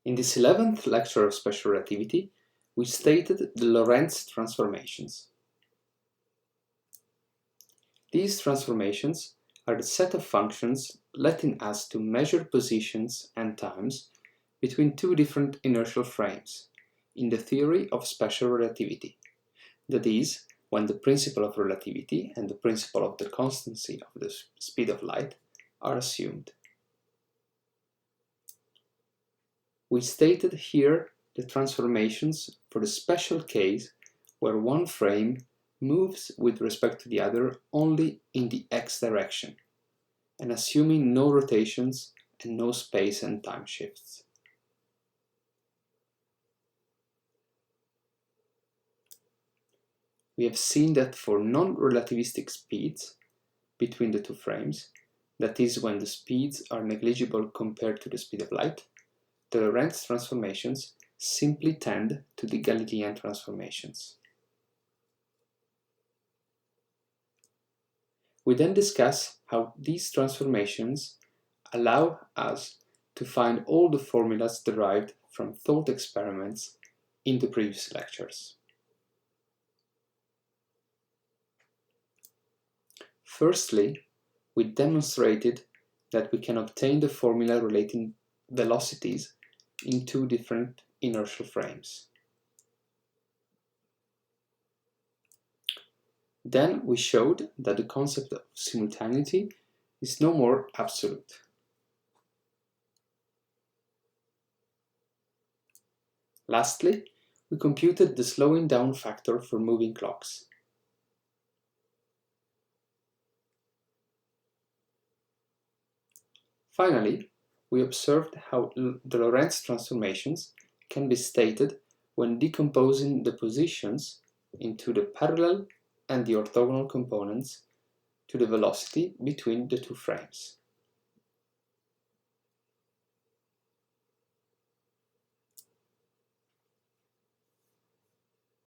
In this 11th lecture of special relativity, we stated the Lorentz transformations. These transformations are the set of functions letting us to measure positions and times between two different inertial frames in the theory of special relativity. That is, when the principle of relativity and the principle of the constancy of the speed of light are assumed. We stated here the transformations for the special case where one frame moves with respect to the other only in the x direction, and assuming no rotations and no space and time shifts. We have seen that for non-relativistic speeds between the two frames, that is when the speeds are negligible compared to the speed of light, the Lorentz transformations simply tend to the Galilean transformations. We then discuss how these transformations allow us to find all the formulas derived from thought experiments in the previous lectures. Firstly, we demonstrated that we can obtain the formula relating velocities in two different inertial frames. Then we showed that the concept of simultaneity is no more absolute. Lastly, we computed the slowing down factor for moving clocks. Finally, we observed how the Lorentz transformations can be stated when decomposing the positions into the parallel and the orthogonal components to the velocity between the two frames.